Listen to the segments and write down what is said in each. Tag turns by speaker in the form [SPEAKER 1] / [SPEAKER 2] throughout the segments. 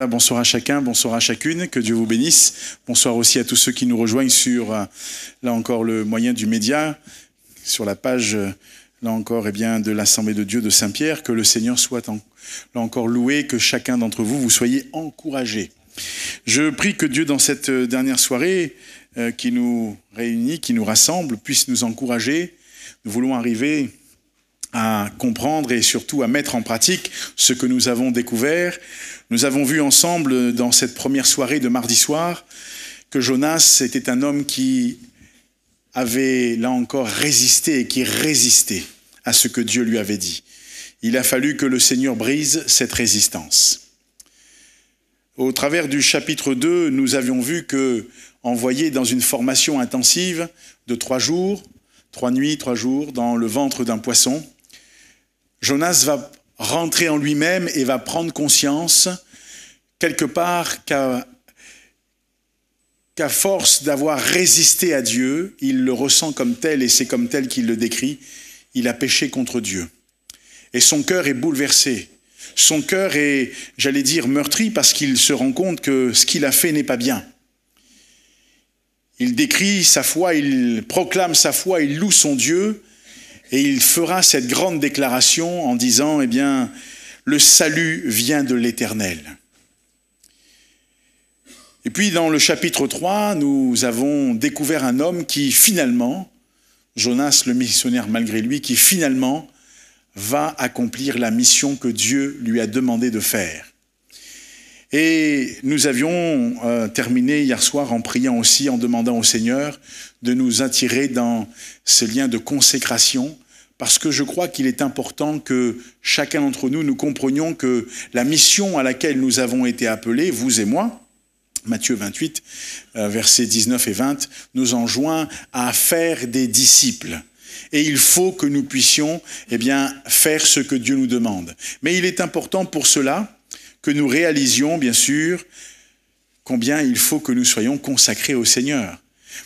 [SPEAKER 1] Bonsoir à chacun, bonsoir à chacune, que Dieu vous bénisse. Bonsoir aussi à tous ceux qui nous rejoignent sur, là encore, le moyen du média, sur la page, là encore, de l'Assemblée de Dieu de Saint-Pierre. Que le Seigneur soit, là encore, loué, que chacun d'entre vous, vous soyez encouragés. Je prie que Dieu, dans cette dernière soirée qui nous réunit, qui nous rassemble, puisse nous encourager. Nous voulons arriver à comprendre et surtout à mettre en pratique ce que nous avons découvert. Nous avons vu ensemble dans cette première soirée de mardi soir que Jonas était un homme qui avait là encore résisté et qui résistait à ce que Dieu lui avait dit. Il a fallu que le Seigneur brise cette résistance. Au travers du chapitre 2, nous avions vu que, envoyé dans une formation intensive de 3 jours, 3 nuits, 3 jours, dans le ventre d'un poisson, Jonas va rentrer en lui-même et va prendre conscience, quelque part, qu'à force d'avoir résisté à Dieu, il le ressent comme tel, et c'est comme tel qu'il le décrit, il a péché contre Dieu. Et son cœur est bouleversé. Son cœur est, j'allais dire, meurtri, parce qu'il se rend compte que ce qu'il a fait n'est pas bien. Il décrit sa foi, il proclame sa foi, il loue son Dieu, et il fera cette grande déclaration en disant, le salut vient de l'Éternel. Et puis dans le chapitre 3, nous avons découvert un homme qui finalement, Jonas le missionnaire malgré lui, qui finalement va accomplir la mission que Dieu lui a demandé de faire. Et nous avions terminé hier soir en priant aussi, en demandant au Seigneur de nous attirer dans ce lien de consécration, parce que je crois qu'il est important que chacun d'entre nous, nous comprenions que la mission à laquelle nous avons été appelés, vous et moi, Matthieu 28, versets 19 et 20, nous enjoint à faire des disciples. Et il faut que nous puissions faire ce que Dieu nous demande. Mais il est important pour cela que nous réalisions, bien sûr, combien il faut que nous soyons consacrés au Seigneur.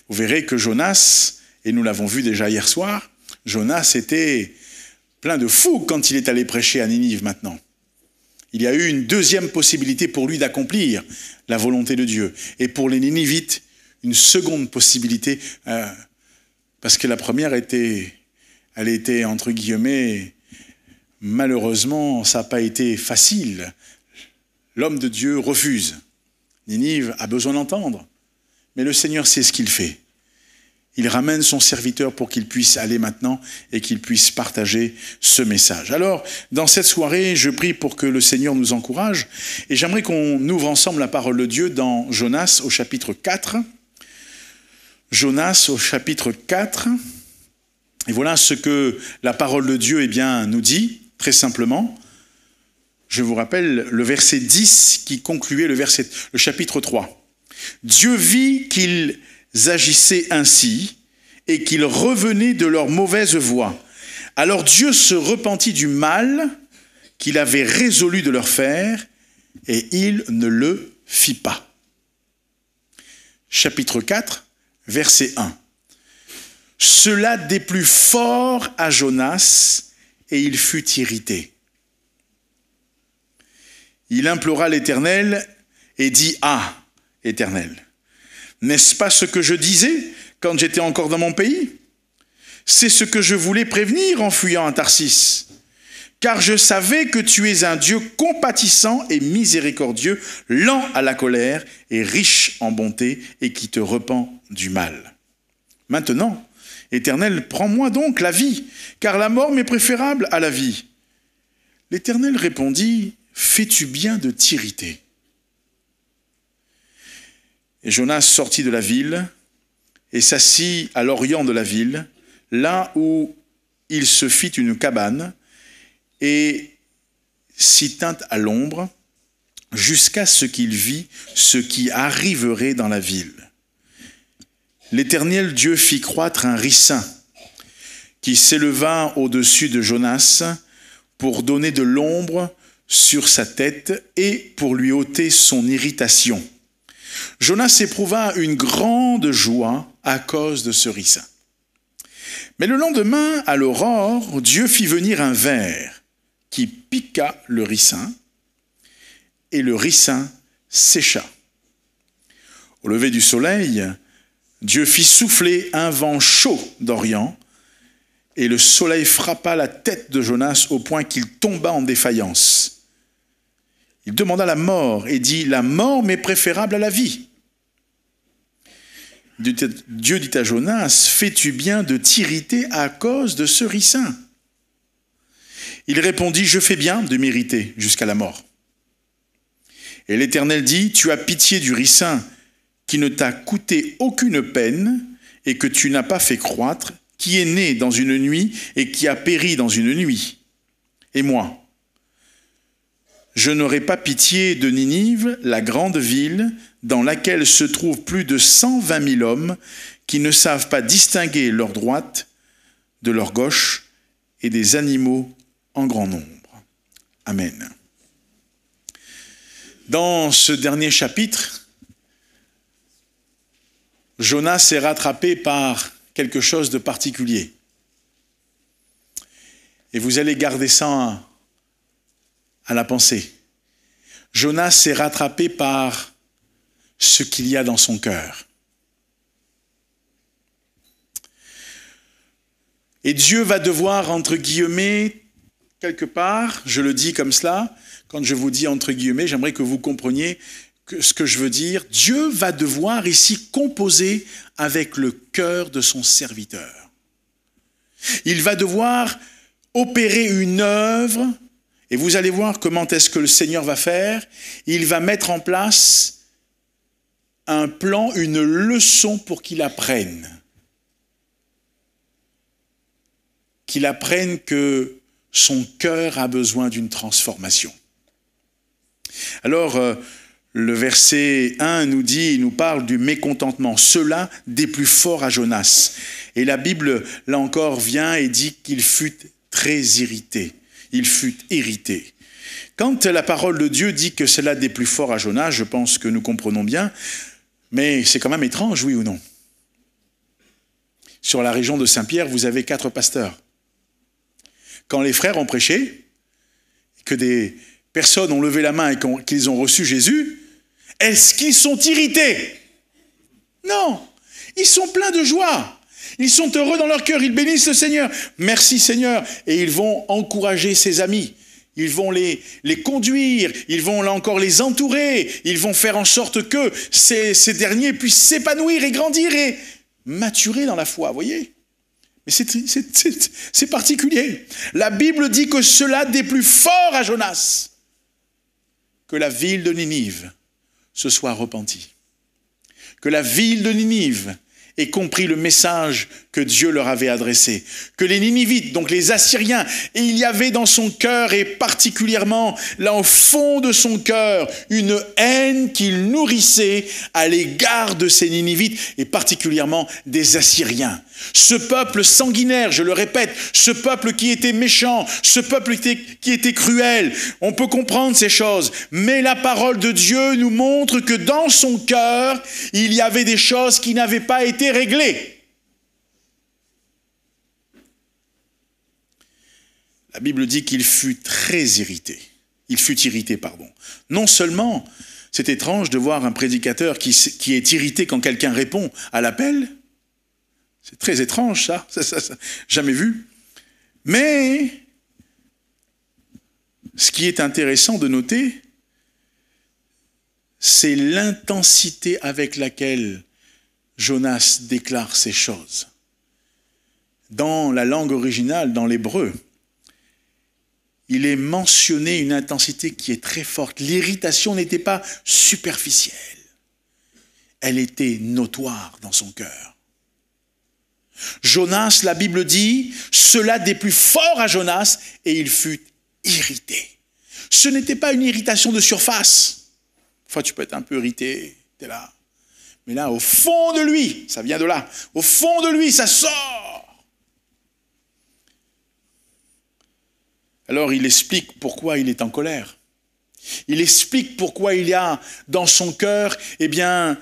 [SPEAKER 1] Vous verrez que Jonas, et nous l'avons vu déjà hier soir, Jonas était plein de fou quand il est allé prêcher à Ninive maintenant. Il y a eu une deuxième possibilité pour lui d'accomplir la volonté de Dieu. Et pour les Ninivites, une seconde possibilité, parce que la première était, entre guillemets, malheureusement, ça n'a pas été facile. L'homme de Dieu refuse. Ninive a besoin d'entendre. Mais le Seigneur sait ce qu'il fait. Il ramène son serviteur pour qu'il puisse aller maintenant et qu'il puisse partager ce message. Alors, dans cette soirée, je prie pour que le Seigneur nous encourage. Et j'aimerais qu'on ouvre ensemble la parole de Dieu dans Jonas au chapitre 4. Jonas au chapitre 4. Et voilà ce que la parole de Dieu nous dit, très simplement. Je vous rappelle le verset 10 qui concluait le chapitre 3. Dieu vit qu'ils agissaient ainsi et qu'ils revenaient de leur mauvaise voie. Alors Dieu se repentit du mal qu'il avait résolu de leur faire et il ne le fit pas. Chapitre 4, verset 1. Cela déplut fort à Jonas et il fut irrité. Il implora l'Éternel et dit « Ah, Éternel, n'est-ce pas ce que je disais quand j'étais encore dans mon pays? C'est ce que je voulais prévenir en fuyant à Tarsis. Car je savais que tu es un Dieu compatissant et miséricordieux, lent à la colère et riche en bonté et qui te repent du mal. Maintenant, Éternel, prends-moi donc la vie, car la mort m'est préférable à la vie. » L'Éternel répondit « Fais-tu bien de t'irriter ?» Et Jonas sortit de la ville et s'assit à l'orient de la ville, là où il se fit une cabane et s'y tint à l'ombre jusqu'à ce qu'il vit ce qui arriverait dans la ville. L'Éternel Dieu fit croître un ricin qui s'éleva au-dessus de Jonas pour donner de l'ombre sur sa tête et pour lui ôter son irritation. Jonas éprouva une grande joie à cause de ce ricin. Mais le lendemain, à l'aurore, Dieu fit venir un ver qui piqua le ricin, et le ricin sécha. Au lever du soleil, Dieu fit souffler un vent chaud d'Orient, et le soleil frappa la tête de Jonas au point qu'il tomba en défaillance. Il demanda la mort et dit, « La mort m'est préférable à la vie. » Dieu dit à Jonas, « Fais-tu bien de t'irriter à cause de ce ricin ?» Il répondit, « Je fais bien de m'irriter jusqu'à la mort. » Et l'Éternel dit, « Tu as pitié du ricin qui ne t'a coûté aucune peine et que tu n'as pas fait croître, qui est né dans une nuit et qui a péri dans une nuit. Et moi, je n'aurai pas pitié de Ninive, la grande ville, dans laquelle se trouvent plus de 120 000 hommes qui ne savent pas distinguer leur droite de leur gauche et des animaux en grand nombre. » Amen. Dans ce dernier chapitre, Jonas est rattrapé par quelque chose de particulier. Et vous allez garder ça à la pensée. Jonas est rattrapé par ce qu'il y a dans son cœur. Et Dieu va devoir, entre guillemets, quelque part, je le dis comme cela, quand je vous dis entre guillemets, j'aimerais que vous compreniez ce que je veux dire. Dieu va devoir ici composer avec le cœur de son serviteur. Il va devoir opérer une œuvre, et vous allez voir comment est-ce que le Seigneur va faire. Il va mettre en place un plan, une leçon pour qu'il apprenne. Qu'il apprenne que son cœur a besoin d'une transformation. Alors, le verset 1 nous dit, il nous parle du mécontentement, cela déplut fort à Jonas. Et la Bible, là encore, vient et dit qu'il fut très irrité. Il fut irrité. Quand la parole de Dieu dit que cela déplut fort à Jonas, je pense que nous comprenons bien, mais c'est quand même étrange, oui ou non? Sur la région de Saint-Pierre, vous avez 4 pasteurs. Quand les frères ont prêché, que des personnes ont levé la main et qu'ils ont reçu Jésus, est-ce qu'ils sont irrités? Non, ils sont pleins de joie. Ils sont heureux dans leur cœur, ils bénissent le Seigneur. Merci Seigneur. Et ils vont encourager ses amis. Ils vont les conduire, ils vont là encore les entourer. Ils vont faire en sorte que ces derniers puissent s'épanouir et grandir et maturer dans la foi, vous voyez? Mais c'est particulier. La Bible dit que cela déplut fort à Jonas, que la ville de Ninive se soit repentie. Que la ville de Ninive ait compris le message que Dieu leur avait adressé. Que les Ninivites, donc les Assyriens, et il y avait dans son cœur, et particulièrement là au fond de son cœur, une haine qu'il nourrissait à l'égard de ces Ninivites, et particulièrement des Assyriens. Ce peuple sanguinaire, je le répète, ce peuple qui était méchant, ce peuple qui était cruel, on peut comprendre ces choses, mais la parole de Dieu nous montre que dans son cœur, il y avait des choses qui n'avaient pas été réglées. La Bible dit qu'il fut très irrité. Il fut irrité, pardon. Non seulement, c'est étrange de voir un prédicateur qui est irrité quand quelqu'un répond à l'appel. C'est très étrange, ça, jamais vu. Mais, ce qui est intéressant de noter, c'est l'intensité avec laquelle Jonas déclare ces choses. Dans la langue originale, dans l'hébreu, il est mentionné une intensité qui est très forte. L'irritation n'était pas superficielle. Elle était notoire dans son cœur. Jonas, la Bible dit, cela déplut fort à Jonas et il fut irrité. Ce n'était pas une irritation de surface. Enfin, tu peux être un peu irrité, t'es là. Mais là, au fond de lui, ça vient de là, au fond de lui, ça sort. Alors il explique pourquoi il est en colère. Il explique pourquoi il y a dans son cœur, eh bien,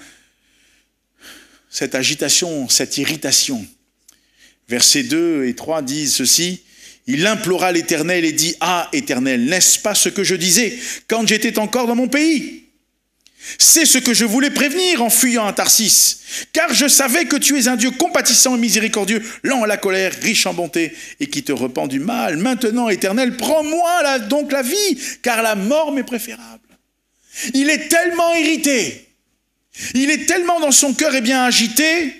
[SPEAKER 1] cette agitation, cette irritation. Versets 2 et 3 disent ceci, « Il implora l'Éternel et dit, « Ah, Éternel, n'est-ce pas ce que je disais quand j'étais encore dans mon pays ? C'est ce que je voulais prévenir en fuyant à Tarsis, car je savais que tu es un Dieu compatissant et miséricordieux, lent à la colère, riche en bonté, et qui te repent du mal. Maintenant, Éternel, prends-moi donc la vie, car la mort m'est préférable. Il est tellement irrité, il est tellement dans son cœur agité,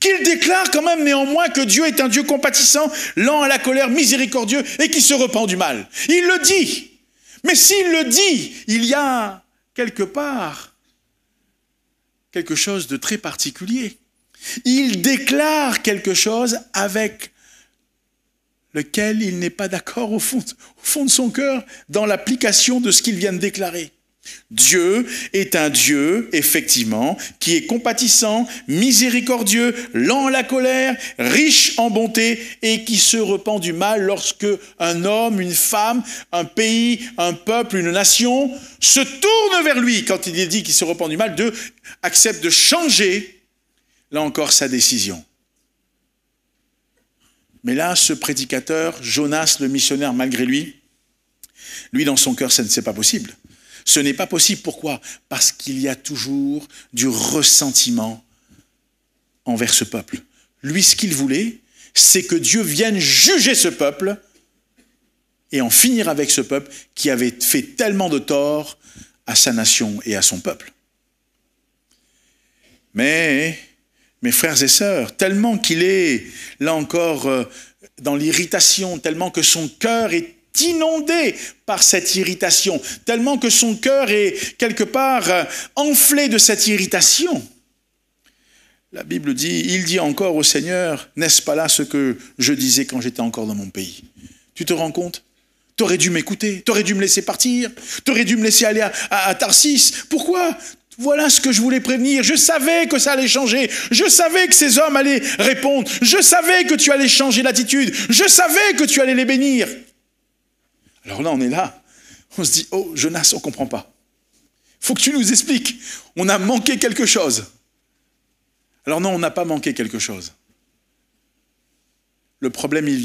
[SPEAKER 1] qu'il déclare quand même néanmoins que Dieu est un Dieu compatissant, lent à la colère, miséricordieux, et qui se repent du mal. Il le dit, mais s'il le dit, il y a quelque part quelque chose de très particulier. Il déclare quelque chose avec lequel il n'est pas d'accord au fond de son cœur dans l'application de ce qu'il vient de déclarer. Dieu est un Dieu, effectivement, qui est compatissant, miséricordieux, lent à la colère, riche en bonté et qui se repent du mal lorsque un homme, une femme, un pays, un peuple, une nation se tourne vers lui. Quand il est dit qu'il se repent du mal, Dieu accepte de changer, là encore, sa décision. Mais là, ce prédicateur, Jonas, le missionnaire, malgré lui, dans son cœur, ça ne c'est pas possible. Ce n'est pas possible. Pourquoi? Parce qu'il y a toujours du ressentiment envers ce peuple. Lui, ce qu'il voulait, c'est que Dieu vienne juger ce peuple et en finir avec ce peuple qui avait fait tellement de tort à sa nation et à son peuple. Mais, mes frères et sœurs, tellement qu'il est, là encore, dans l'irritation, tellement que son cœur est inondé par cette irritation, tellement que son cœur est quelque part enflé de cette irritation. La Bible dit, il dit encore au Seigneur, n'est-ce pas là ce que je disais quand j'étais encore dans mon pays? Tu te rends compte? T'aurais dû m'écouter, t'aurais dû me laisser partir, t'aurais dû me laisser aller à Tarsis. Pourquoi? Voilà ce que je voulais prévenir. Je savais que ça allait changer. Je savais que ces hommes allaient répondre. Je savais que tu allais changer l'attitude. Je savais que tu allais les bénir. Alors là, on est là, on se dit, oh, Jonas, on ne comprend pas. Il faut que tu nous expliques. On a manqué quelque chose. Alors non, on n'a pas manqué quelque chose. Le problème, il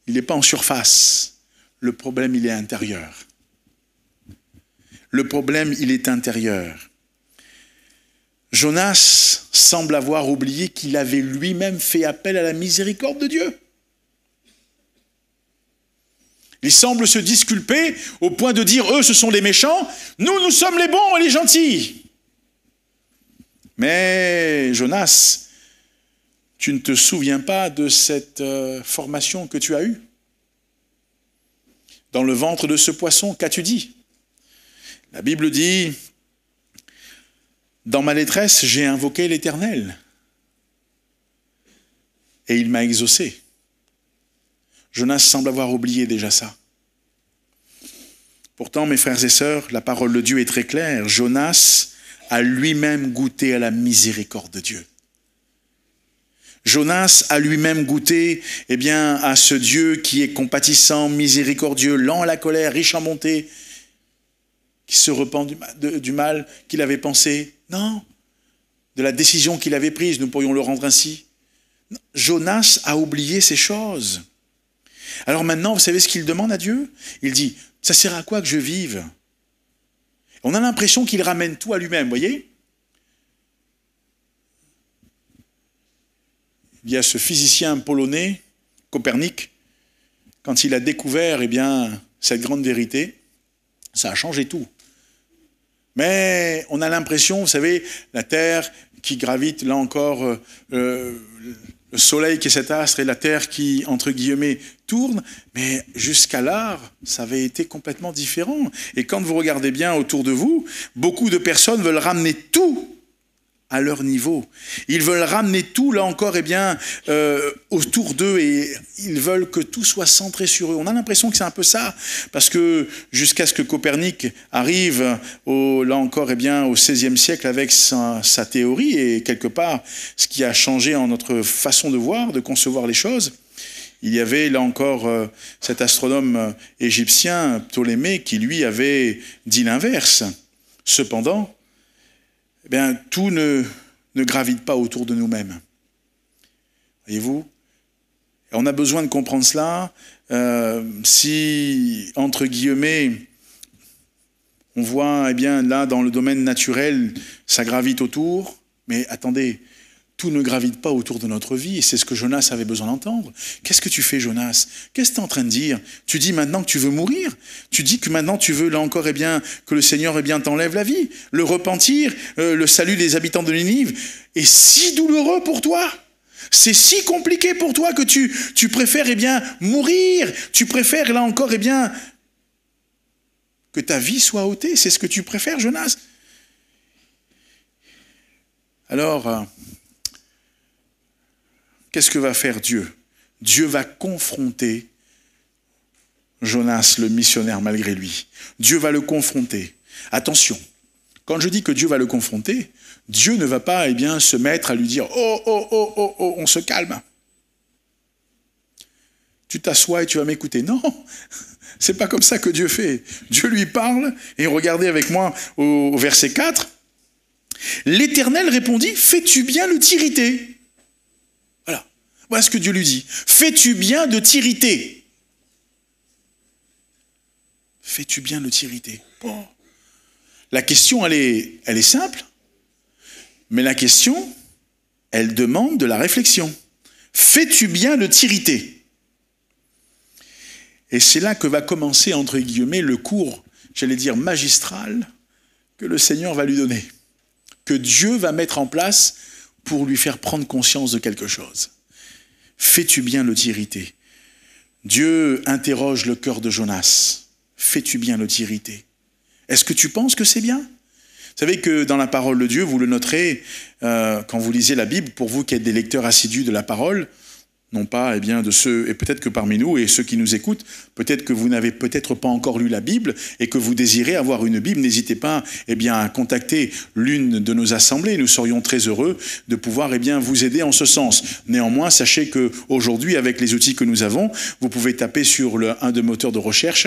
[SPEAKER 1] n'est pas en surface. Le problème, il est intérieur. Le problème, il est intérieur. Jonas semble avoir oublié qu'il avait lui-même fait appel à la miséricorde de Dieu. Il semble se disculper au point de dire, eux, ce sont les méchants, nous sommes les bons et les gentils. Mais Jonas, tu ne te souviens pas de cette formation que tu as eue? Dans le ventre de ce poisson, qu'as-tu dit? La Bible dit, dans ma détresse, j'ai invoqué l'Éternel et il m'a exaucé. Jonas semble avoir oublié déjà ça. Pourtant, mes frères et sœurs, la parole de Dieu est très claire. Jonas a lui-même goûté à la miséricorde de Dieu. Jonas a lui-même goûté à ce Dieu qui est compatissant, miséricordieux, lent à la colère, riche en bonté, qui se repent du mal qu'il avait pensé. Non, de la décision qu'il avait prise, nous pourrions le rendre ainsi. Jonas a oublié ces choses. Alors maintenant, vous savez ce qu'il demande à Dieu? Il dit, ça sert à quoi que je vive? On a l'impression qu'il ramène tout à lui-même, voyez? Il y a ce physicien polonais, Copernic, quand il a découvert cette grande vérité, ça a changé tout. Mais on a l'impression, vous savez, la Terre qui gravite, là encore, le Soleil qui est cet astre et la Terre qui, entre guillemets, tourne, mais jusqu'à là, ça avait été complètement différent. Et quand vous regardez bien autour de vous, beaucoup de personnes veulent ramener tout à leur niveau. Ils veulent ramener tout, là encore, autour d'eux, et ils veulent que tout soit centré sur eux. On a l'impression que c'est un peu ça, parce que jusqu'à ce que Copernic arrive, là encore, au XVIe siècle avec sa théorie, et quelque part, ce qui a changé en notre façon de voir, de concevoir les choses, il y avait, là encore, cet astronome égyptien, Ptolémée, qui, lui, avait dit l'inverse. Cependant, tout ne gravite pas autour de nous-mêmes. Voyez-vous? On a besoin de comprendre cela. Si, entre guillemets, On voit, eh bien, là, dans le domaine naturel, ça gravite autour. Mais attendez, tout ne gravite pas autour de notre vie. Et c'est ce que Jonas avait besoin d'entendre. Qu'est-ce que tu fais, Jonas? Qu'est-ce que tu es en train de dire? Tu dis maintenant que tu veux mourir? Tu dis que maintenant tu veux, là encore, eh bien, que le Seigneur, eh bien, t'enlève la vie? Le repentir, le salut des habitants de Ninive est si douloureux pour toi? C'est si compliqué pour toi que tu préfères, eh bien, mourir? Tu préfères, là encore, eh bien, que ta vie soit ôtée? C'est ce que tu préfères, Jonas? Alors, qu'est-ce que va faire Dieu? Dieu va confronter Jonas, le missionnaire, malgré lui. Dieu va le confronter. Attention, quand je dis que Dieu va le confronter, Dieu ne va pas, eh bien, se mettre à lui dire « Oh, oh, oh, oh, oh, on se calme. Tu t'assois et tu vas m'écouter. » Non, c'est pas comme ça que Dieu fait. Dieu lui parle, et regardez avec moi au verset 4. « L'Éternel répondit, fais-tu bien de t'irriter ?» Voilà. Voilà ce que Dieu lui dit. « Fais-tu bien de t'irriter ?» Fais-tu bien de t'irriter? Oh. La question, elle est simple, mais la question, elle demande de la réflexion. Fais-tu bien de t'irriter? Et c'est là que va commencer, entre guillemets, le cours, j'allais dire magistral, que le Seigneur va lui donner, que Dieu va mettre en place pour lui faire prendre conscience de quelque chose. Fais-tu bien de t'irriter? Dieu interroge le cœur de Jonas. Fais-tu bien de t'irriter? Est-ce que tu penses que c'est bien? Vous savez que dans la parole de Dieu, vous le noterez, quand vous lisez la Bible, pour vous qui êtes des lecteurs assidus de la parole, non pas, eh bien, de ceux, et peut-être que parmi nous, et ceux qui nous écoutent, peut-être que vous n'avez peut-être pas encore lu la Bible, et que vous désirez avoir une Bible, n'hésitez pas, eh bien, à contacter l'une de nos assemblées. Nous serions très heureux de pouvoir, eh bien, vous aider en ce sens. Néanmoins, sachez qu'aujourd'hui, avec les outils que nous avons, vous pouvez taper sur un de moteurs de recherche,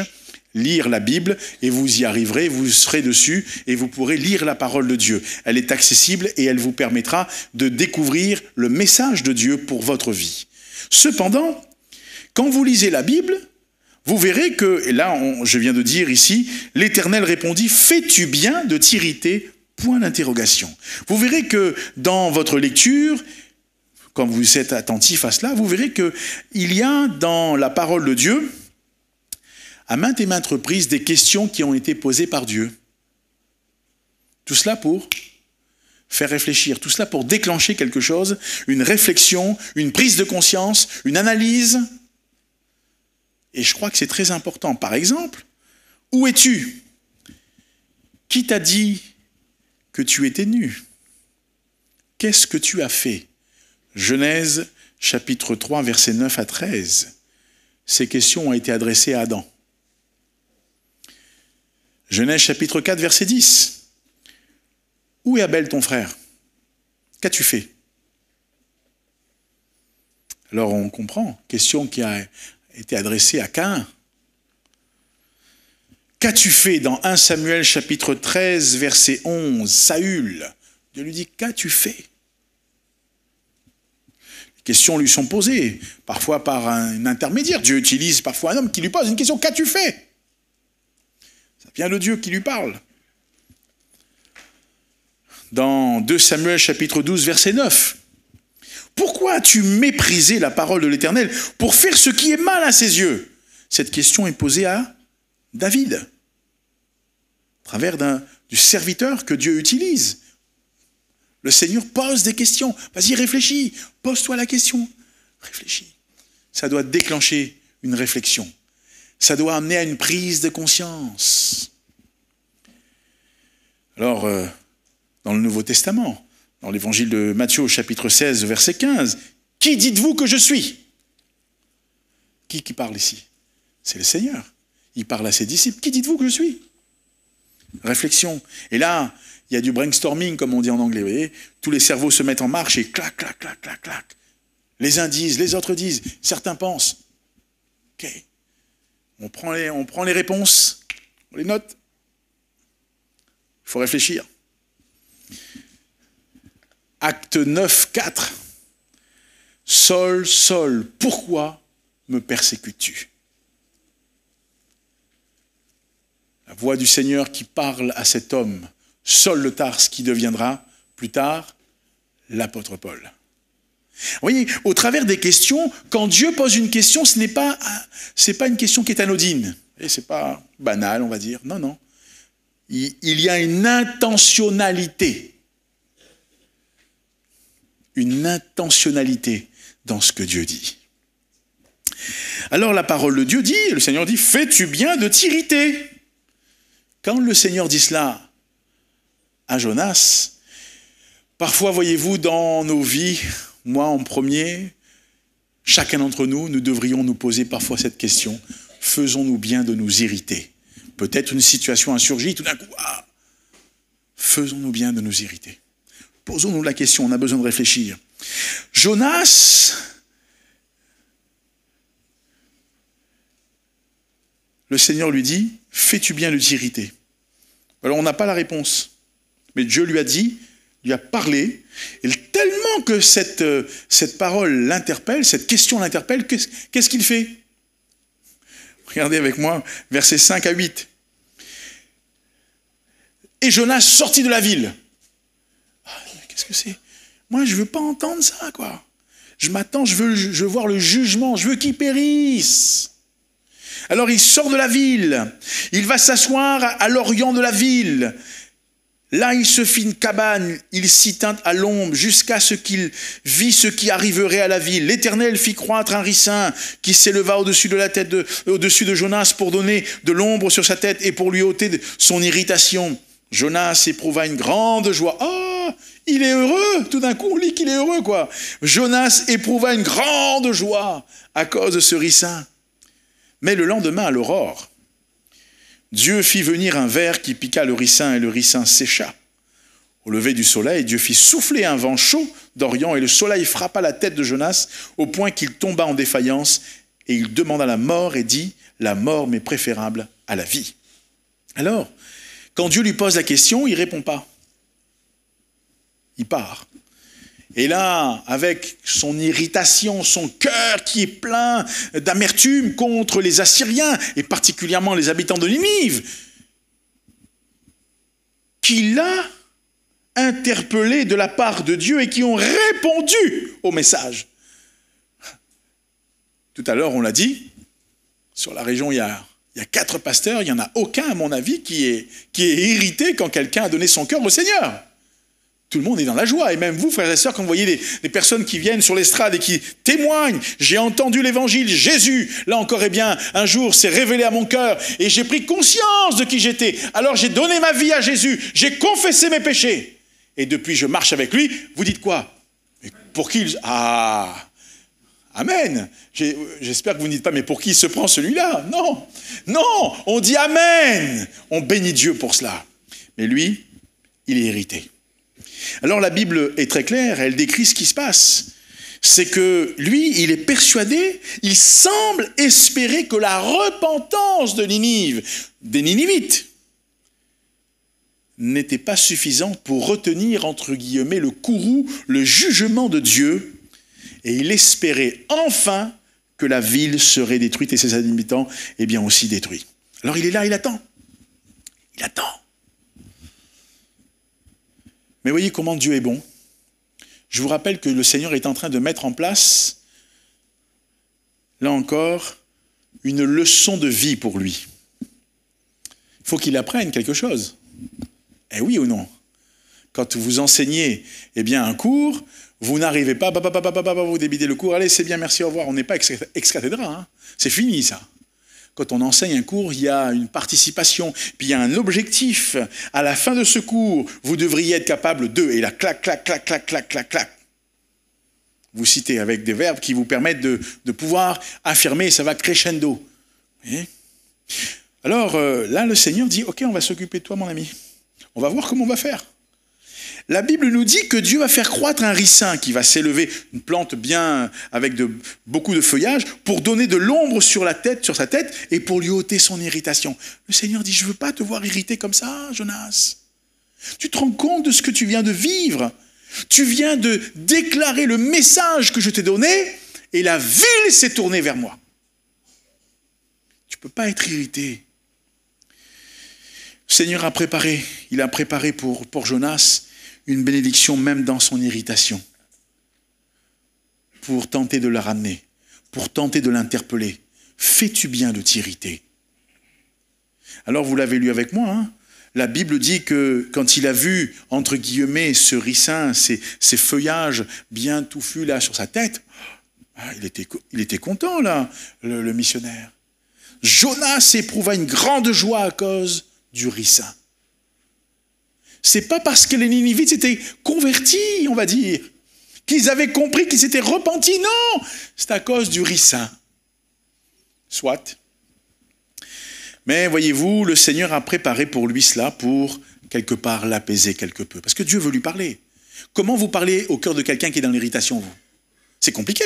[SPEAKER 1] lire la Bible, et vous y arriverez, vous serez dessus, et vous pourrez lire la parole de Dieu. Elle est accessible, et elle vous permettra de découvrir le message de Dieu pour votre vie. Cependant, quand vous lisez la Bible, vous verrez que, et là je viens de dire ici, l'Éternel répondit, fais-tu bien de t'irriter? Point d'interrogation. Vous verrez que dans votre lecture, quand vous êtes attentif à cela, vous verrez qu'il y a dans la parole de Dieu, à maintes et maintes reprises, des questions qui ont été posées par Dieu. Tout cela pour faire réfléchir, tout cela pour déclencher quelque chose, une réflexion, une prise de conscience, une analyse. Et je crois que c'est très important. Par exemple, où es-tu? Qui t'a dit que tu étais nu? Qu'est-ce que tu as fait? Genèse, chapitre 3, versets 9 à 13. Ces questions ont été adressées à Adam. Genèse chapitre 4, verset 10. Où est Abel ton frère? Qu'as-tu fait? Alors on comprend, question qui a été adressée à Caïn. Qu'as-tu fait dans 1 Samuel chapitre 13, verset 11? Saül, Dieu lui dit, qu'as-tu fait? Les questions lui sont posées, parfois par un intermédiaire. Dieu utilise parfois un homme qui lui pose une question, qu'as-tu fait? Ça vient de Dieu qui lui parle. Dans 2 Samuel chapitre 12, verset 9. Pourquoi as-tu méprisé la parole de l'Éternel pour faire ce qui est mal à ses yeux? Cette question est posée à David, à travers du serviteur que Dieu utilise. Le Seigneur pose des questions. Vas-y, réfléchis, pose-toi la question. Réfléchis. Ça doit déclencher une réflexion. Ça doit amener à une prise de conscience. Alors, dans le Nouveau Testament, dans l'évangile de Matthieu, chapitre 16, verset 15, « Qui dites-vous que je suis ?» Qui parle ici? C'est le Seigneur. Il parle à ses disciples. « Qui dites-vous que je suis ?» Réflexion. Et là, il y a du brainstorming, comme on dit en anglais. Vous voyez, tous les cerveaux se mettent en marche et clac, clac, clac, clac, clac. Les uns disent, les autres disent, certains pensent. Ok. On prend les réponses, on les note. Il faut réfléchir. Acte 9, 4. Saul, Saul, pourquoi me persécutes-tu? La voix du Seigneur qui parle à cet homme, Saul de Tarse, qui deviendra plus tard l'apôtre Paul. Vous voyez, au travers des questions, quand Dieu pose une question, c'est pas une question qui est anodine. Et c'est pas banal, on va dire. Non, non. Il y a une intentionnalité. Une intentionnalité dans ce que Dieu dit. Alors la parole de Dieu dit, le Seigneur dit, fais-tu bien de t'irriter? Quand le Seigneur dit cela à Jonas, parfois, voyez-vous, dans nos vies, moi en premier, chacun d'entre nous, nous devrions nous poser parfois cette question. Faisons-nous bien de nous irriter? Peut-être une situation a surgi, tout d'un coup, faisons-nous bien de nous irriter? Posons-nous la question, on a besoin de réfléchir. Jonas, le Seigneur lui dit, fais-tu bien de t'irriter? Alors on n'a pas la réponse, mais Dieu lui a dit, lui a parlé, et tellement que cette parole l'interpelle, cette question l'interpelle, qu'est-ce qu'il fait? Regardez avec moi, versets 5 à 8. Et Jonas sortit de la ville. Qu'est-ce que c'est? Moi, je ne veux pas entendre ça, quoi. Je m'attends, je veux voir le jugement, je veux qu'il périsse. Alors il sort de la ville, il va s'asseoir à l'orient de la ville. Là, il se fit une cabane, il s'y tint à l'ombre jusqu'à ce qu'il vit ce qui arriverait à la ville. L'Éternel fit croître un ricin qui s'éleva au-dessus de Jonas pour donner de l'ombre sur sa tête et pour lui ôter son irritation. Jonas éprouva une grande joie. Il est heureux. Tout d'un coup, on lit qu'il est heureux, quoi. Jonas éprouva une grande joie à cause de ce ricin. Mais le lendemain, à l'aurore, Dieu fit venir un ver qui piqua le ricin et le ricin sécha. Au lever du soleil, Dieu fit souffler un vent chaud d'Orient et le soleil frappa la tête de Jonas au point qu'il tomba en défaillance et il demanda la mort et dit « La mort m'est préférable à la vie ». Alors, quand Dieu lui pose la question, il ne répond pas. Il part. Et là, avec son irritation, son cœur qui est plein d'amertume contre les Assyriens, et particulièrement les habitants de Ninive, qui l'a interpellé de la part de Dieu et qui ont répondu au message. Tout à l'heure, on l'a dit, sur la région, il y a 4 pasteurs, il n'y en a aucun, à mon avis, qui est irrité quand quelqu'un a donné son cœur au Seigneur. Tout le monde est dans la joie. Et même vous, frères et sœurs, quand vous voyez des personnes qui viennent sur l'estrade et qui témoignent, j'ai entendu l'évangile, Jésus, là encore, eh bien, un jour, s'est révélé à mon cœur et j'ai pris conscience de qui j'étais. Alors j'ai donné ma vie à Jésus, j'ai confessé mes péchés. Et depuis, je marche avec lui. Vous dites quoi? Mais pour qui Amen. J'espère que vous ne dites pas, mais pour qui il se prend celui-là? Non, non, on dit Amen. On bénit Dieu pour cela. Mais lui, il est irrité. Alors la Bible est très claire, elle décrit ce qui se passe. C'est que lui, il est persuadé, il semble espérer que la repentance de Ninive, des Ninivites, n'était pas suffisante pour retenir, entre guillemets, le courroux, le jugement de Dieu. Et il espérait enfin que la ville serait détruite et ses habitants, eh bien aussi détruits. Alors il est là, il attend. Il attend. Mais voyez comment Dieu est bon. Je vous rappelle que le Seigneur est en train de mettre en place, là encore, une leçon de vie pour lui. Il faut qu'il apprenne quelque chose. Eh oui ou non? Quand vous enseignez un cours, vous n'arrivez pas, vous débitez le cours, allez, c'est bien, merci, au revoir. On n'est pas ex-cathédra, hein. C'est fini ça. Quand on enseigne un cours, il y a une participation, puis il y a un objectif. À la fin de ce cours, vous devriez être capable de, et là, clac, clac, clac, clac, clac, clac, clac. Vous citez avec des verbes qui vous permettent de pouvoir affirmer, ça va crescendo. Vous voyez? Alors là, le Seigneur dit, ok, on va s'occuper de toi, mon ami. On va voir comment on va faire. La Bible nous dit que Dieu va faire croître un ricin qui va s'élever, une plante bien avec beaucoup de feuillage, pour donner de l'ombre sur sa tête et pour lui ôter son irritation. Le Seigneur dit, je ne veux pas te voir irrité comme ça, Jonas. Tu te rends compte de ce que tu viens de vivre? Tu viens de déclarer le message que je t'ai donné et la ville s'est tournée vers moi. Tu ne peux pas être irrité. Le Seigneur a préparé, il a préparé pour Jonas une bénédiction même dans son irritation, pour tenter de la ramener, pour tenter de l'interpeller. Fais-tu bien de t'irriter? Alors vous l'avez lu avec moi, hein? La Bible dit que quand il a vu, entre guillemets, ce ricin, ces feuillages bien touffus là sur sa tête, il était content là, le missionnaire. Jonas éprouva une grande joie à cause du ricin. C'est pas parce que les Ninivites s'étaient convertis, on va dire, qu'ils avaient compris, qu'ils s'étaient repentis, non, c'est à cause du ricin. Soit. Mais voyez-vous, le Seigneur a préparé pour lui cela pour, quelque part, l'apaiser quelque peu. Parce que Dieu veut lui parler. Comment vous parlez au cœur de quelqu'un qui est dans l'irritation, vous? C'est compliqué.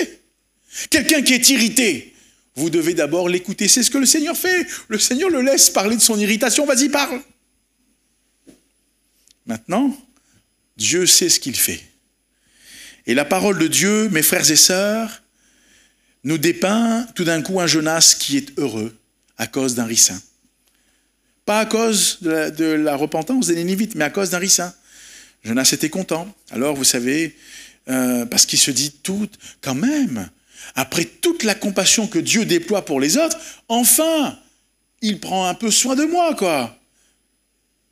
[SPEAKER 1] Quelqu'un qui est irrité, vous devez d'abord l'écouter. C'est ce que le Seigneur fait. Le Seigneur le laisse parler de son irritation. Vas-y, parle. Maintenant, Dieu sait ce qu'il fait. Et la parole de Dieu, mes frères et sœurs, nous dépeint tout d'un coup un Jonas qui est heureux à cause d'un ricin. Pas à cause de la repentance des Ninivites, mais à cause d'un ricin. Jonas était content. Alors, vous savez, parce qu'il se dit tout, quand même, après toute la compassion que Dieu déploie pour les autres, enfin, il prend un peu soin de moi, quoi.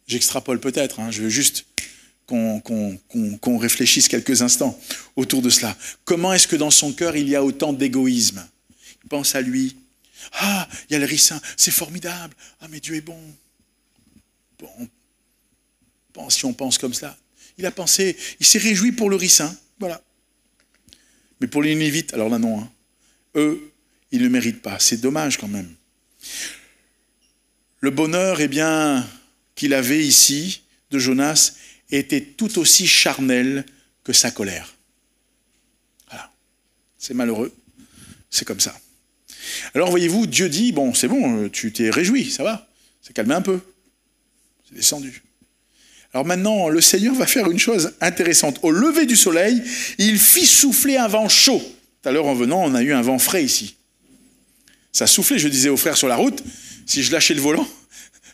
[SPEAKER 1] J'extrapole peut-être, hein, je veux juste qu'on réfléchisse quelques instants autour de cela. Comment est-ce que dans son cœur, il y a autant d'égoïsme? Il pense à lui. Ah, il y a le ricin, c'est formidable. Ah, mais Dieu est bon. Bon, si on pense comme cela. Il a pensé, il s'est réjoui pour le ricin, voilà. Mais pour les Ninivites, alors là non. Hein. Eux, ils ne méritent pas. C'est dommage quand même. Le bonheur, eh bien, qu'il avait ici, de Jonas, était tout aussi charnel que sa colère. Voilà. C'est malheureux. C'est comme ça. Alors, voyez-vous, Dieu dit, bon, c'est bon, tu t'es réjoui, ça va. C'est calmé un peu. C'est descendu. Alors maintenant, le Seigneur va faire une chose intéressante. Au lever du soleil, il fit souffler un vent chaud. Tout à l'heure, en venant, on a eu un vent frais ici. Ça soufflait, je disais aux frères sur la route, si je lâchais le volant,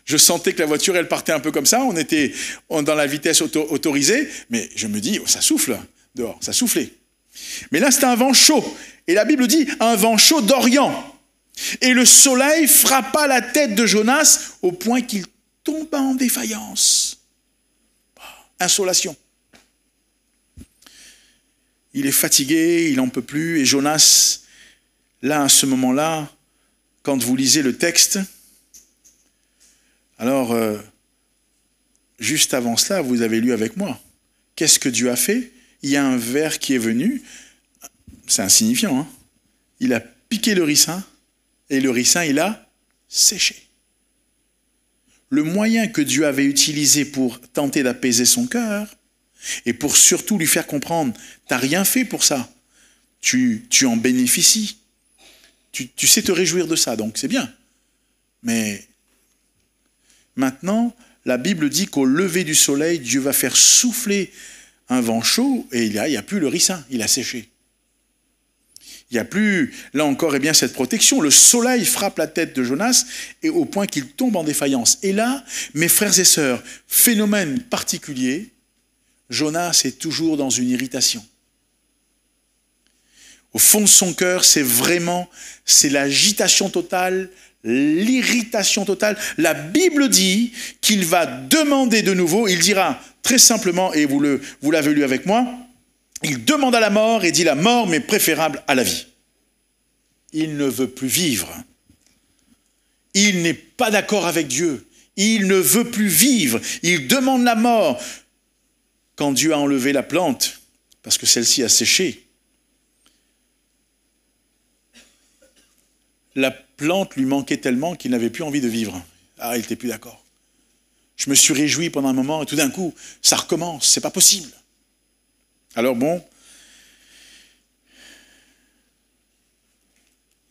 [SPEAKER 1] je sentais que la voiture, elle partait un peu comme ça, on était dans la vitesse autorisée, mais je me dis, oh, ça souffle dehors, ça soufflait. Mais là, c'était un vent chaud. Et la Bible dit, un vent chaud d'Orient. Et le soleil frappa la tête de Jonas au point qu'il tomba en défaillance. Insolation. Il est fatigué, il n'en peut plus. Et Jonas, là, à ce moment-là, quand vous lisez le texte, alors, juste avant cela, vous avez lu avec moi. Qu'est-ce que Dieu a fait? Il y a un ver qui est venu, c'est insignifiant, hein? Il a piqué le ricin, et le ricin, il a séché. Le moyen que Dieu avait utilisé pour tenter d'apaiser son cœur, et pour surtout lui faire comprendre, tu n'as rien fait pour ça, tu en bénéficies, tu sais te réjouir de ça, donc c'est bien. Mais maintenant, la Bible dit qu'au lever du soleil, Dieu va faire souffler un vent chaud, et il n'y a plus le ricin, il a séché. Il n'y a plus, là encore, eh bien, cette protection. Le soleil frappe la tête de Jonas et au point qu'il tombe en défaillance. Et là, mes frères et sœurs, phénomène particulier, Jonas est toujours dans une irritation. Au fond de son cœur, c'est l'agitation totale, l'irritation totale. La Bible dit qu'il va demander de nouveau, il dira très simplement, et vous l'avez lu avec moi, il demanda la mort et dit la mort m'est préférable à la vie. Il ne veut plus vivre. Il n'est pas d'accord avec Dieu. Il ne veut plus vivre. Il demande la mort. Quand Dieu a enlevé la plante, parce que celle-ci a séché, la plante lui manquait tellement qu'il n'avait plus envie de vivre. Ah, il n'était plus d'accord. Je me suis réjoui pendant un moment et tout d'un coup, ça recommence. C'est pas possible. Alors bon,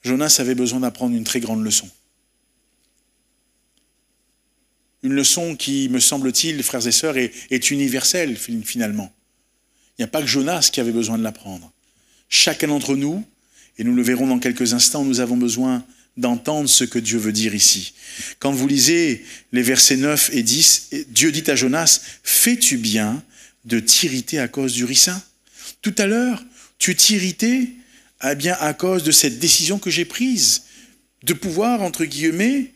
[SPEAKER 1] Jonas avait besoin d'apprendre une très grande leçon. Une leçon qui, me semble-t-il, frères et sœurs, est universelle finalement. Il n'y a pas que Jonas qui avait besoin de l'apprendre. Chacun d'entre nous, et nous le verrons dans quelques instants, nous avons besoin d'entendre ce que Dieu veut dire ici. Quand vous lisez les versets 9 et 10, Dieu dit à Jonas, « Fais-tu bien de t'irriter à cause du ricin ?» Tout à l'heure, tu t'irritais bien à cause de cette décision que j'ai prise, de pouvoir, entre guillemets,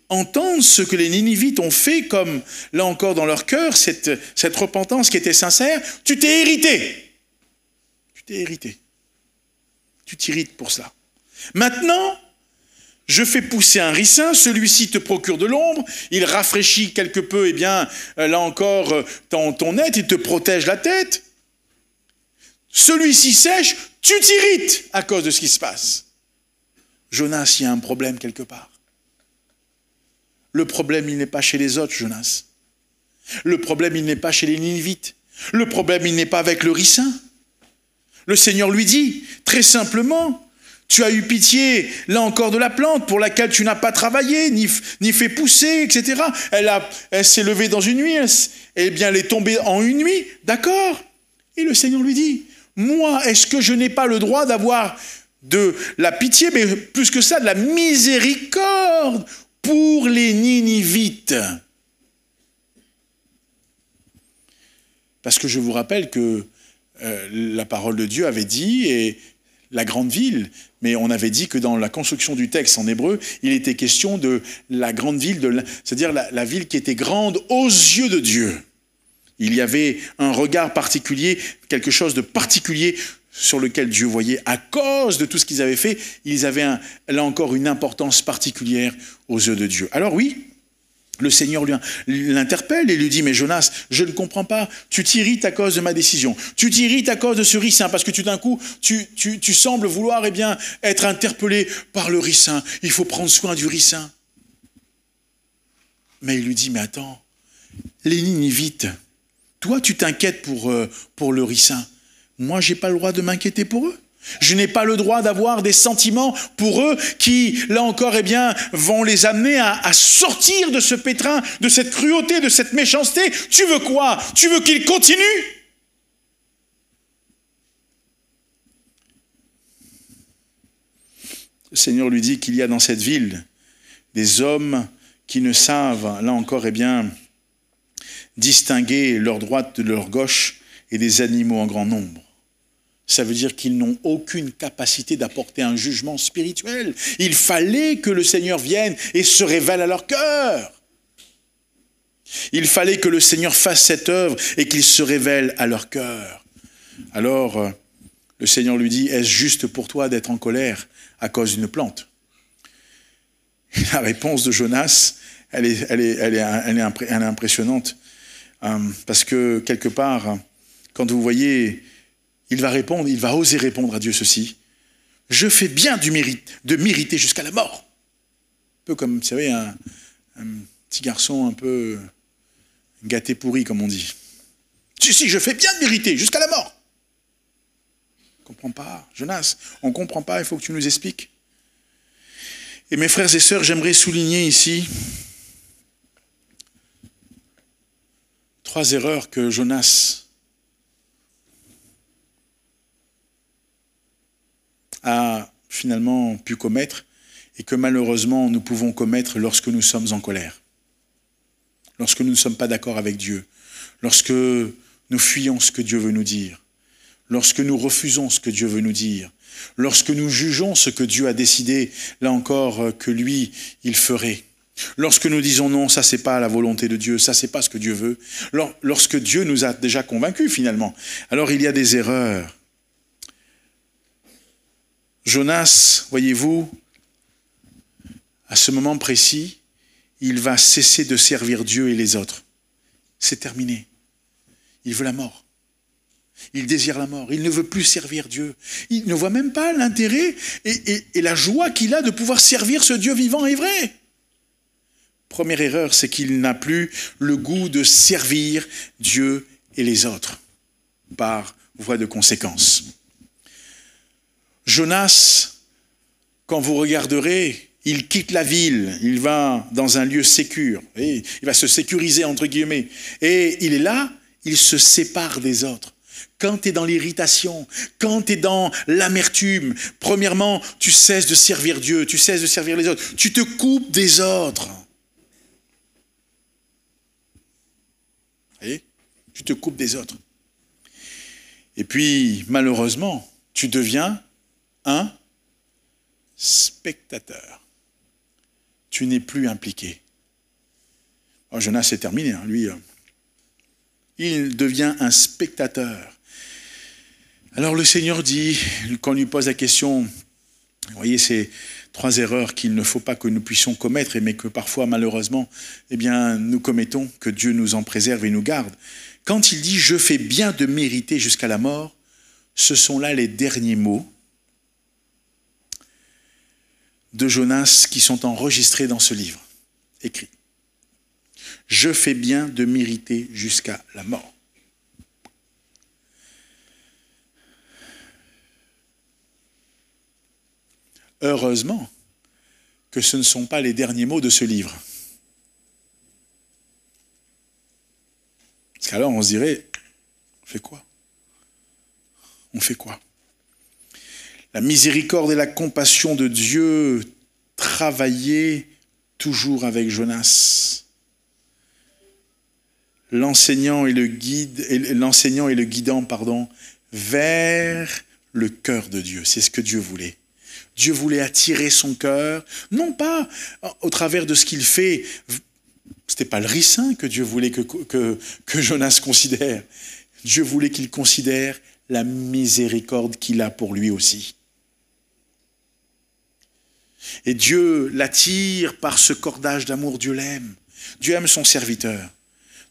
[SPEAKER 1] entendre ce que les Ninivites ont fait, comme, là encore, dans leur cœur, cette repentance qui était sincère. Tu t'es irrité. Tu t'es irrité. Tu t'irrites pour cela. Maintenant, je fais pousser un ricin, celui-ci te procure de l'ombre, il rafraîchit quelque peu, là encore, ton être, il te protège la tête. Celui-ci sèche, tu t'irrites à cause de ce qui se passe. Jonas, il y a un problème quelque part. Le problème, il n'est pas chez les autres, Jonas. Le problème, il n'est pas chez les Ninivites. Le problème, il n'est pas avec le ricin. Le Seigneur lui dit, très simplement, tu as eu pitié, là encore, de la plante pour laquelle tu n'as pas travaillé, ni fait pousser, etc. Elle s'est levée dans une nuit, elle est tombée en une nuit, d'accord. Et le Seigneur lui dit, moi, est-ce que je n'ai pas le droit d'avoir de la pitié, mais plus que ça, de la miséricorde pour les Ninivites? Parce que je vous rappelle que la parole de Dieu avait dit, et la grande ville, mais on avait dit que dans la construction du texte en hébreu, il était question de la grande ville, c'est-à-dire la ville qui était grande aux yeux de Dieu. Il y avait un regard particulier, quelque chose de particulier sur lequel Dieu voyait. À cause de tout ce qu'ils avaient fait, ils avaient là encore une importance particulière aux yeux de Dieu. Alors oui, le Seigneur l'interpelle et lui dit, mais Jonas, je ne comprends pas, tu t'irrites à cause de ma décision, tu t'irrites à cause de ce ricin, parce que tout d'un coup, tu sembles vouloir être interpellé par le ricin, il faut prendre soin du ricin. Mais il lui dit, mais attends, les Ninivites, toi tu t'inquiètes pour le ricin, moi je n'ai pas le droit de m'inquiéter pour eux. Je n'ai pas le droit d'avoir des sentiments pour eux qui, là encore, vont les amener à sortir de ce pétrin, de cette cruauté, de cette méchanceté. Tu veux quoi? Tu veux qu'ils continuent? Le Seigneur lui dit qu'il y a dans cette ville des hommes qui ne savent, là encore, distinguer leur droite de leur gauche et des animaux en grand nombre. Ça veut dire qu'ils n'ont aucune capacité d'apporter un jugement spirituel. Il fallait que le Seigneur vienne et se révèle à leur cœur. Il fallait que le Seigneur fasse cette œuvre et qu'il se révèle à leur cœur. Alors, le Seigneur lui dit, est-ce juste pour toi d'être en colère à cause d'une plante? La réponse de Jonas, elle est impressionnante. Parce que, quelque part, quand vous voyez... il va oser répondre à Dieu ceci. Je fais bien de m'irriter jusqu'à la mort. Un peu comme, vous savez, un petit garçon un peu gâté pourri, comme on dit. Si, je fais bien de m'irriter jusqu'à la mort. On ne comprend pas, Jonas, on ne comprend pas, il faut que tu nous expliques. Et mes frères et sœurs, j'aimerais souligner ici 3 erreurs que Jonas a finalement pu commettre et que malheureusement nous pouvons commettre lorsque nous sommes en colère, lorsque nous ne sommes pas d'accord avec Dieu, lorsque nous fuyons ce que Dieu veut nous dire, lorsque nous refusons ce que Dieu veut nous dire, lorsque nous jugeons ce que Dieu a décidé, là encore, que lui, il ferait. Lorsque nous disons non, ça c'est pas la volonté de Dieu, ça c'est pas ce que Dieu veut, lorsque Dieu nous a déjà convaincus finalement, alors il y a des erreurs. Jonas, voyez-vous, à ce moment précis, il va cesser de servir Dieu et les autres. C'est terminé. Il veut la mort. Il désire la mort. Il ne veut plus servir Dieu. Il ne voit même pas l'intérêt et la joie qu'il a de pouvoir servir ce Dieu vivant et vrai. Première erreur, c'est qu'il n'a plus le goût de servir Dieu et les autres, par voie de conséquence. Jonas, quand vous regarderez, il quitte la ville, il va dans un lieu sécure, et il va se sécuriser entre guillemets, et il est là, il se sépare des autres. quand tu es dans l'irritation, quand tu es dans l'amertume, premièrement, tu cesses de servir Dieu, tu cesses de servir les autres, tu te coupes des autres. Vous voyez? Tu te coupes des autres. Et puis, malheureusement, tu deviens un spectateur. Tu n'es plus impliqué. Oh, Jonas, c'est terminé, hein, lui. Il devient un spectateur. Alors le Seigneur dit, quand on lui pose la question, vous voyez ces 3 erreurs qu'il ne faut pas que nous puissions commettre, mais que parfois, malheureusement, eh bien, nous commettons, que Dieu nous en préserve et nous garde. Quand il dit « je fais bien de mériter jusqu'à la mort », ce sont là les derniers mots de Jonas qui sont enregistrés dans ce livre, écrit. Je fais bien de mériter jusqu'à la mort. Heureusement que ce ne sont pas les derniers mots de ce livre. Parce qu'alors on se dirait, on fait quoi? On fait quoi? La miséricorde et la compassion de Dieu travaillaient toujours avec Jonas. L'enseignant et le guidant, vers le cœur de Dieu. C'est ce que Dieu voulait. Dieu voulait attirer son cœur, non pas au travers de ce qu'il fait. C'était pas le ricin que Dieu voulait que Jonas considère. Dieu voulait qu'il considère la miséricorde qu'il a pour lui aussi. Et Dieu l'attire par ce cordage d'amour. Dieu l'aime. Dieu aime son serviteur.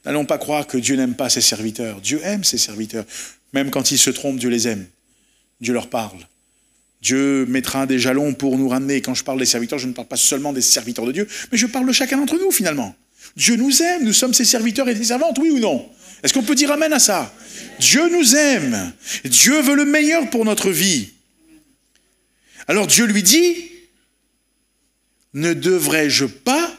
[SPEAKER 1] N'allons pas croire que Dieu n'aime pas ses serviteurs. Dieu aime ses serviteurs. Même quand ils se trompent, Dieu les aime. Dieu leur parle. Dieu mettra des jalons pour nous ramener. Quand je parle des serviteurs, je ne parle pas seulement des serviteurs de Dieu, mais je parle de chacun d'entre nous finalement. Dieu nous aime, nous sommes ses serviteurs et ses servantes, oui ou non? Est-ce qu'on peut dire amen à ça? Dieu nous aime. Dieu veut le meilleur pour notre vie. Alors Dieu lui dit, ne devrais-je pas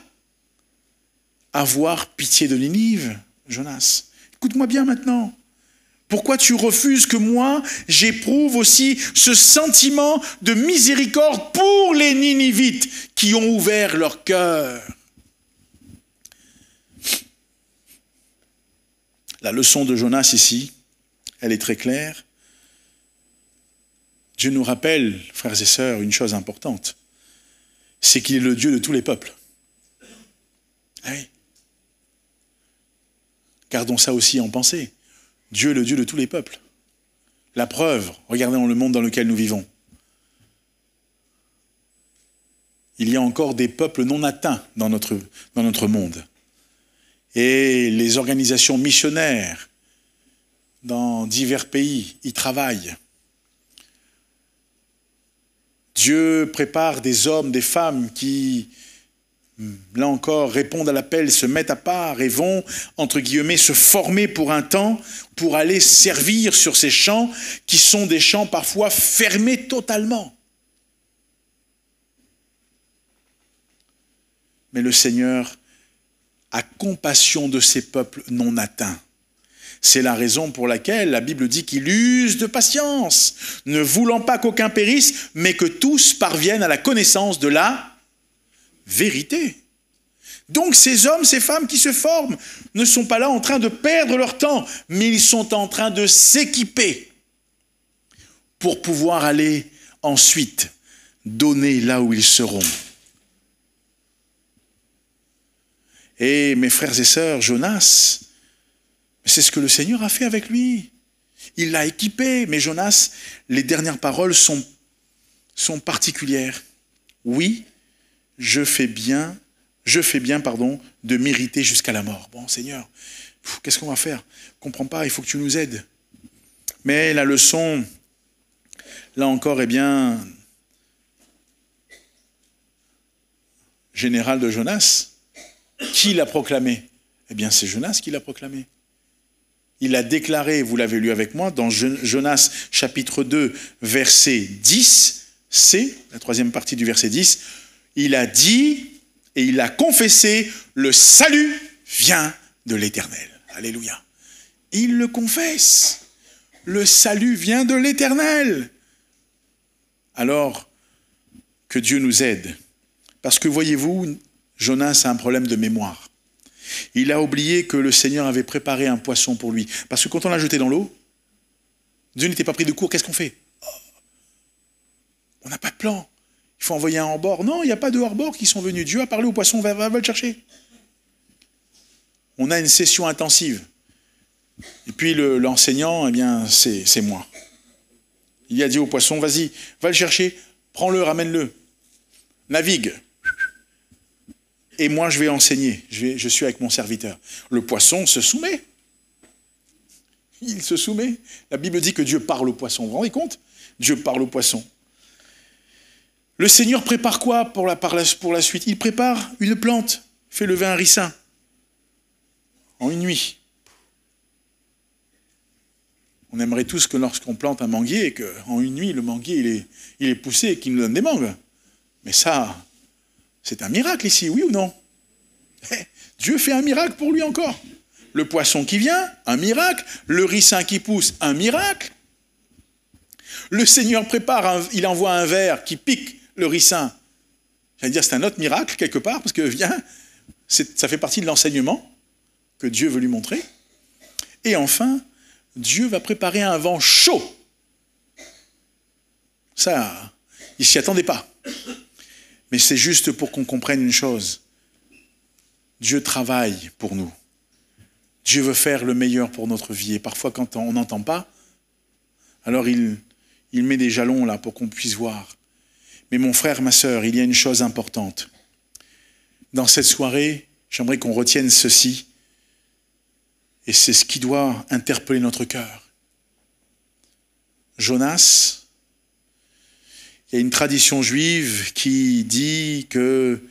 [SPEAKER 1] avoir pitié de Ninive, Jonas? Écoute-moi bien maintenant. Pourquoi tu refuses que moi, j'éprouve aussi ce sentiment de miséricorde pour les Ninivites qui ont ouvert leur cœur? La leçon de Jonas ici, elle est très claire. Dieu nous rappelle, frères et sœurs, une chose importante. C'est qu'il est le Dieu de tous les peuples. Ah oui. Gardons ça aussi en pensée. Dieu est le Dieu de tous les peuples. La preuve, regardez dans le monde dans lequel nous vivons. Il y a encore des peuples non atteints dans notre monde. Et les organisations missionnaires dans divers pays y travaillent. Dieu prépare des hommes, des femmes qui, là encore, répondent à l'appel, se mettent à part et vont, entre guillemets, se former pour un temps, pour aller servir sur ces champs qui sont des champs parfois fermés totalement. Mais le Seigneur a compassion de ces peuples non atteints. C'est la raison pour laquelle la Bible dit qu'il use de patience, ne voulant pas qu'aucun périsse, mais que tous parviennent à la connaissance de la vérité. Donc ces hommes, ces femmes qui se forment ne sont pas là en train de perdre leur temps, mais ils sont en train de s'équiper pour pouvoir aller ensuite donner là où ils seront. Et mes frères et sœurs, Jonas, c'est ce que le Seigneur a fait avec lui. Il l'a équipé, mais Jonas, les dernières paroles sont particulières. Oui, je fais bien, de mériter jusqu'à la mort. Bon, Seigneur, qu'est-ce qu'on va faire? Je ne comprends pas, il faut que tu nous aides. Mais la leçon, là encore, est bien générale de Jonas. Qui l'a proclamé? Eh bien, c'est Jonas qui l'a proclamé. Il a déclaré, vous l'avez lu avec moi, dans Jonas chapitre 2, verset 10, c'est la troisième partie du verset 10, il a dit et il a confessé, le salut vient de l'Éternel. Alléluia. Il le confesse. le salut vient de l'Éternel. Alors, que Dieu nous aide. Parce que voyez-vous, Jonas a un problème de mémoire. Il a oublié que le Seigneur avait préparé un poisson pour lui. Parce que quand on l'a jeté dans l'eau, Dieu n'était pas pris de court, qu'est-ce qu'on fait? On n'a pas de plan. Il faut envoyer un hors-bord. Non, il n'y a pas de hors-bord qui sont venus. Dieu a parlé au poisson, va le chercher. On a une session intensive. Et puis l'enseignant, eh bien, c'est moi. Il a dit au poisson, vas-y, va le chercher, prends-le, ramène-le. Navigue. Et moi, je vais enseigner. Je suis avec mon serviteur. Le poisson se soumet. Il se soumet. La Bible dit que Dieu parle au poisson. Vous vous rendez compte? Dieu parle au poisson. Le Seigneur prépare quoi pour la suite? Il prépare une plante. Fait lever un ricin. En une nuit. On aimerait tous que lorsqu'on plante un manguier, et qu'en une nuit, le manguier il est poussé et qu'il nous donne des mangues. Mais ça, c'est un miracle ici, oui ou non? Dieu fait un miracle pour lui encore. Le poisson qui vient, un miracle. Le ricin qui pousse, un miracle. Le Seigneur prépare, il envoie un ver qui pique le ricin. J'allais dire, c'est un autre miracle quelque part, parce que ça fait partie de l'enseignement que Dieu veut lui montrer. Et enfin, Dieu va préparer un vent chaud. Ça, il ne s'y attendait pas. Mais c'est juste pour qu'on comprenne une chose. Dieu travaille pour nous. Dieu veut faire le meilleur pour notre vie. Et parfois, quand on n'entend pas, alors il met des jalons là pour qu'on puisse voir. Mais mon frère, ma sœur, il y a une chose importante. Dans cette soirée, j'aimerais qu'on retienne ceci. Et c'est ce qui doit interpeller notre cœur. Jonas, il y a une tradition juive qui dit que,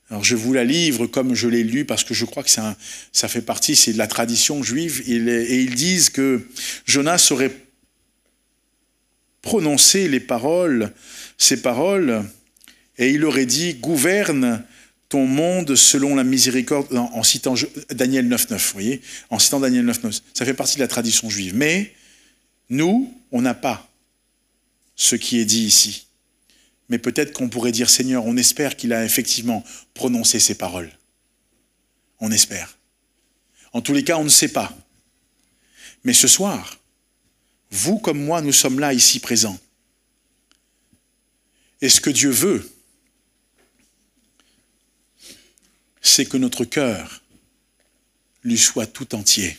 [SPEAKER 1] alors je vous la livre comme je l'ai lu parce que je crois que ça fait partie, c'est de la tradition juive, et ils disent que Jonas aurait prononcé ces paroles, et il aurait dit « Gouverne ton monde selon la miséricorde », en citant Daniel 9.9, vous voyez, en citant Daniel 9.9. Ça fait partie de la tradition juive. Mais nous, on n'a pas ce qui est dit ici. Mais peut-être qu'on pourrait dire, Seigneur, on espère qu'il a effectivement prononcé ces paroles. On espère. En tous les cas, on ne sait pas. Mais ce soir, vous comme moi, nous sommes là, ici, présents. Et ce que Dieu veut, c'est que notre cœur lui soit tout entier.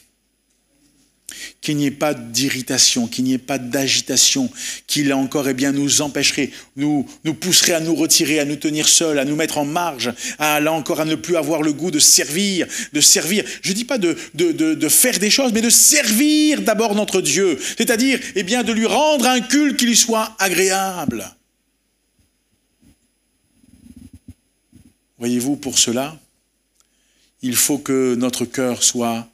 [SPEAKER 1] Qu'il n'y ait pas d'irritation, qu'il n'y ait pas d'agitation, qui là encore nous empêcherait, nous pousserait à nous retirer, à nous tenir seuls, à nous mettre en marge, là encore à ne plus avoir le goût de servir. Je ne dis pas de faire des choses, mais de servir d'abord notre Dieu. C'est-à-dire, de lui rendre un culte qui lui soit agréable. Voyez-vous, pour cela, il faut que notre cœur soit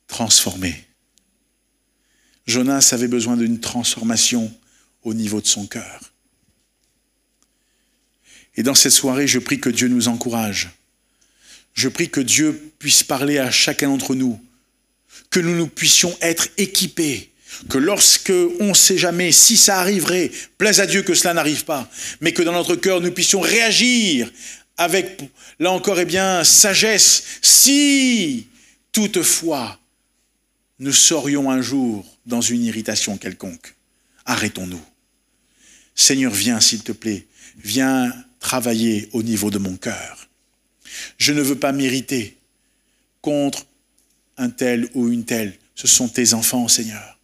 [SPEAKER 1] transformé. Jonas avait besoin d'une transformation au niveau de son cœur. Et dans cette soirée, je prie que Dieu nous encourage. Je prie que Dieu puisse parler à chacun d'entre nous, que nous puissions être équipés, que lorsque on ne sait jamais si ça arriverait, plaise à Dieu que cela n'arrive pas, mais que dans notre cœur, nous puissions réagir avec, là encore, sagesse, si toutefois nous serions un jour dans une irritation quelconque. Arrêtons-nous. Seigneur, viens s'il te plaît, viens travailler au niveau de mon cœur. Je ne veux pas m'irriter contre un tel ou une telle. Ce sont tes enfants, Seigneur.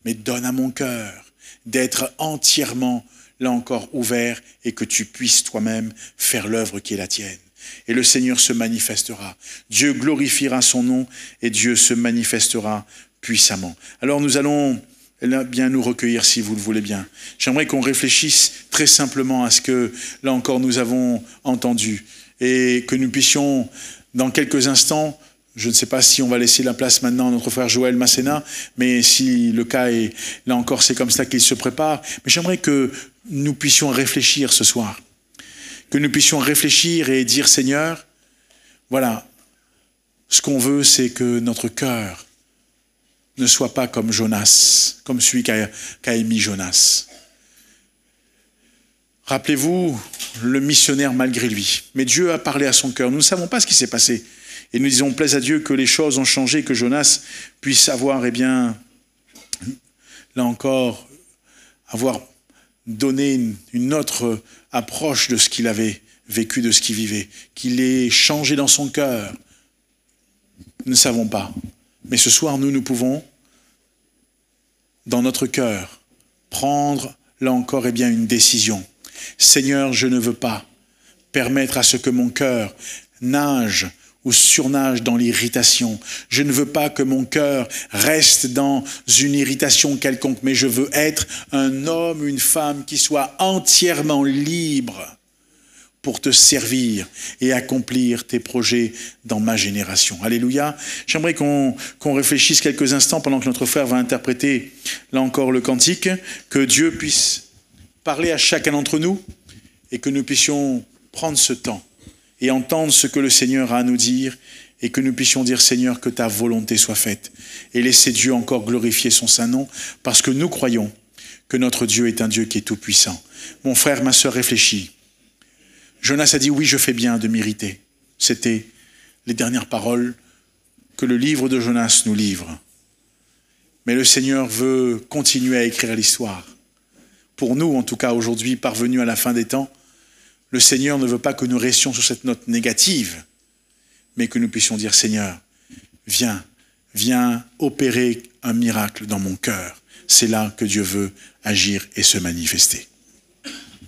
[SPEAKER 1] Mais donne à mon cœur d'être entièrement, là encore, ouvert et que tu puisses toi-même faire l'œuvre qui est la tienne. Et le Seigneur se manifestera. Dieu glorifiera son nom et Dieu se manifestera puissamment. Alors nous allons bien nous recueillir si vous le voulez bien. J'aimerais qu'on réfléchisse très simplement à ce que, là encore, nous avons entendu et que nous puissions, dans quelques instants, je ne sais pas si on va laisser la place maintenant à notre frère Joël Masséna, mais si le cas est, là encore, c'est comme ça qu'il se prépare. Mais j'aimerais que nous puissions réfléchir ce soir. Que nous puissions réfléchir et dire, Seigneur, voilà, ce qu'on veut, c'est que notre cœur ne sois pas comme Jonas, comme celui qu'a émis Jonas. Rappelez-vous, le missionnaire malgré lui. Mais Dieu a parlé à son cœur. Nous ne savons pas ce qui s'est passé. Et nous disons, plaise à Dieu que les choses ont changé, que Jonas puisse avoir, eh bien, là encore, avoir donné une autre approche de ce qu'il avait vécu, de ce qu'il vivait. Qu'il ait changé dans son cœur. Nous ne savons pas. Mais ce soir, nous pouvons, dans notre cœur, prendre, là encore, eh bien, une décision. Seigneur, je ne veux pas permettre à ce que mon cœur nage ou surnage dans l'irritation. Je ne veux pas que mon cœur reste dans une irritation quelconque, mais je veux être un homme, une femme qui soit entièrement libre pour te servir et accomplir tes projets dans ma génération. Alléluia. J'aimerais qu'on réfléchisse quelques instants pendant que notre frère va interpréter, là encore, le cantique, que Dieu puisse parler à chacun d'entre nous et que nous puissions prendre ce temps et entendre ce que le Seigneur a à nous dire et que nous puissions dire, Seigneur, que ta volonté soit faite et laisser Dieu encore glorifier son saint nom parce que nous croyons que notre Dieu est un Dieu qui est tout-puissant. Mon frère, ma sœur, réfléchis. Jonas a dit, oui, je fais bien de m'irriter. C'était les dernières paroles que le livre de Jonas nous livre. Mais le Seigneur veut continuer à écrire l'histoire. Pour nous, en tout cas, aujourd'hui, parvenus à la fin des temps, le Seigneur ne veut pas que nous restions sur cette note négative, mais que nous puissions dire, Seigneur, viens opérer un miracle dans mon cœur. C'est là que Dieu veut agir et se manifester.